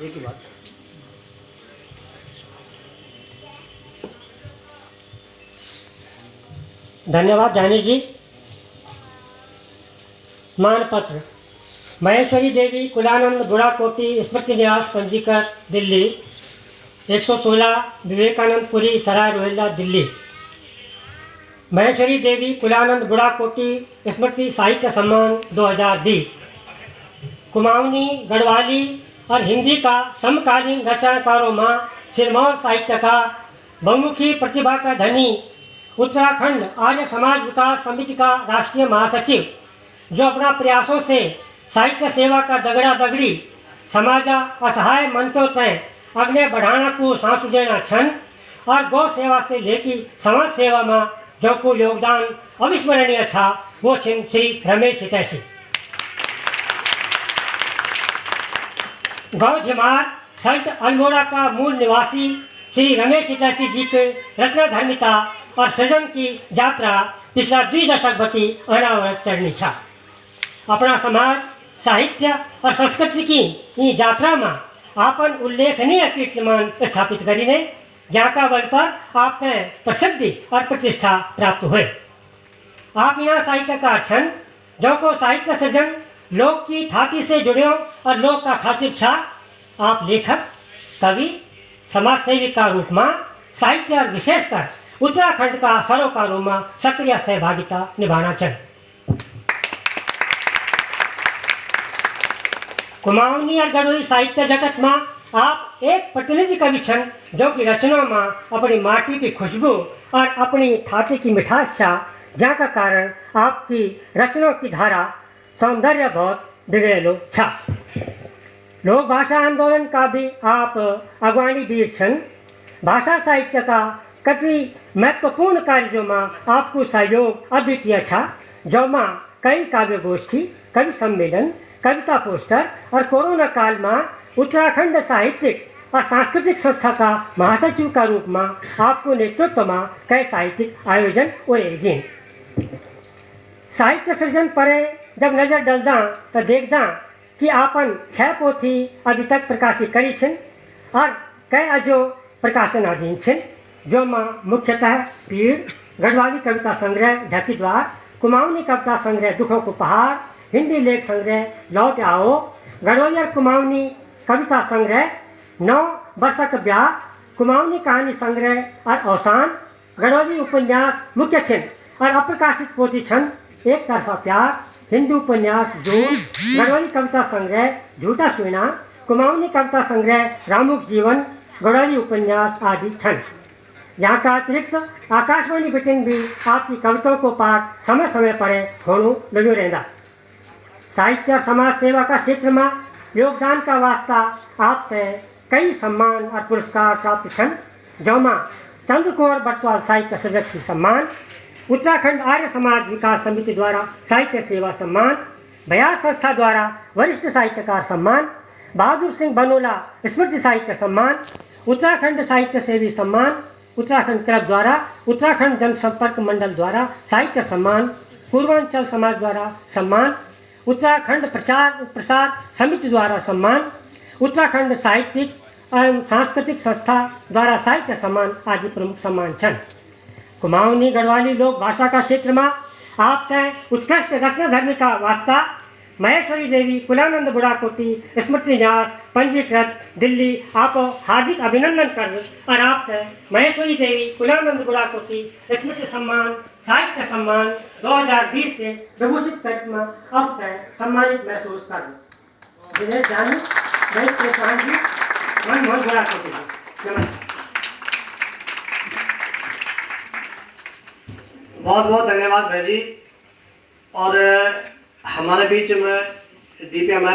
एक ही बात। धन्यवाद जानी जी। मानपत्र महेश्वरी देवी कुलानंद बुढ़ाकोटी स्मृति न्यास पंजीकृत दिल्ली 116 विवेकानंदपुरी सराय रोहिल्ला दिल्ली। महेश्वरी देवी कुलानंद बुढ़ाकोटी स्मृति साहित्य सम्मान 2020। कुमाऊनी गढ़वाली और हिंदी का समकालीन रचनाकारों में सिरमौर साहित्यकार बहुमुखी प्रतिभा का धनी उत्तराखंड आर्य समाज विकास समिति का राष्ट्रीय महासचिव, जो अपना प्रयासों से साहित्य सेवा का दगड़ा दगड़ी समाजा असहाय मनों तय अग्ने बढ़ाना को सांस देना छन और गौ सेवा से लेकर समाज सेवा में जो को योगदान अविस्मरणीय था वो छिन श्री रमेश हितैषी। गौ झमार सल्ट अल्मोड़ा का मूल निवासी श्री रमेश हितैषी जी के रचना धर्मिता और सृजन की यात्रा पिछला 2 दशक बती अनावरत चढ़नी छा। अपना समाज साहित्य और संस्कृति की ई यात्रा में आपन उल्लेखनीय कीर्तिमान स्थापित करीने जहाँ का बल पर आपने प्रसिद्धि और प्रतिष्ठा प्राप्त हुए। आप यहाँ साहित्यकार छन जो को साहित्य सृजन लोक की थाती से जुड़े और लोक का खातिर छा। आप लेखक कवि समाज सेवी का रूप में साहित्य और विशेषकर उत्तराखंड का सरोकारों में सक्रिय सहभागिता निभाना चाहिए। कुमाऊनी और गढ़ोई साहित्य जगत में आप एक प्रतिनिधि कवि छन जो कि रचनाओं में अपनी माटी की खुशबू और अपनी थाती की मिठास छा, जहाँ का कारण आपकी रचनाओं की धारा सौंदर्य बहुत बिगड़ेलो छा। लोक भाषा आंदोलन का भी आप अगवानी वीर छन। भाषा साहित्य का कई महत्वपूर्ण कार्यों में आपको सहयोग अद्वितीय था, जो में कई काव्य गोष्ठी, कवि सम्मेलन, कविता पोस्टर और कोरोना काल में उत्तराखंड साहित्यिक और सांस्कृतिक संस्था का महासचिव का रूप में आपको नेतृत्व में कई साहित्यिक आयोजन हुए। साहित्य सृजन पर जब नजर डलदा तो देखदा कि आपन 6 पोथी अभी तक प्रकाशित करी छिन और कई अजो प्रकाशनाधीन छिन, जो में मुख्यतः पीड़, गढ़वाली कविता संग्रह ढकी द्वार, कुमाऊनी कविता संग्रह दुखों को पहाड़, हिंदी लेख संग्रह लौट आओ, गढ़वाली और कुमाऊनी कविता संग्रह 9 वर्षक ब्याह, कुमाऊनी कहानी संग्रह और अवसान, गढ़वाली उपन्यास मुख्य छिन और अप्रकाशित पोथी छन एक तरफा प्यार, हिंदू उपन्यास जून, गढ़वाली कविता संग्रह झूठा सुना, कुमाऊनी कविता संग्रह रामुख जीवन, गढ़वाली उपन्यास आदि छन। यहाँ का अतिरिक्त आकाशवाणी बुलेटिन भी आपकी कविताओं को पाठ समय समय पर होनो लगे रहता। साहित्य और समाज सेवा का क्षेत्र में योगदान का वास्ता आपने कई सम्मान और पुरस्कार प्राप्त छन, जो में चंद्रकुंवर बटवाल साहित्य सृजक सम्मान, उत्तराखंड आर्य समाज विकास समिति द्वारा साहित्य सेवा सम्मान, बयास संस्था द्वारा वरिष्ठ साहित्यकार सम्मान, बहादुर सिंह बनोला स्मृति साहित्य सम्मान, उत्तराखंड साहित्य सेवी सम्मान, उत्तराखंड क्लब द्वारा उत्तराखंड जनसंपर्क मंडल द्वारा साहित्य सम्मान, पूर्वांचल समाज द्वारा सम्मान, उत्तराखंड प्रचार प्रसार समिति द्वारा सम्मान, उत्तराखंड साहित्यिक एवं सांस्कृतिक संस्था द्वारा साहित्य सम्मान आदि प्रमुख सम्मान छन। कुमाऊनी गढ़वाली लोक भाषा का क्षेत्र में आपने उत्कृष्ट रचना धर्मी का वास्ता महेश्वरी देवी कुलानंद बुढ़ाकोटी स्मृति न्यास पंजीकृत दिल्ली आपको हार्दिक अभिनंदन कर और आपने महेश्वरी देवी कुलानंद बुढ़ाकोटी स्मृति सम्मान साहित्य सम्मान 2020 से विभूषित करके अब तक सम्मानित महसूस कर जिन्हें जान मनमोहन बुढ़ाकोटी। नमस्कार। बहुत बहुत धन्यवाद भाई जी। और हमारे बीच में दीपिया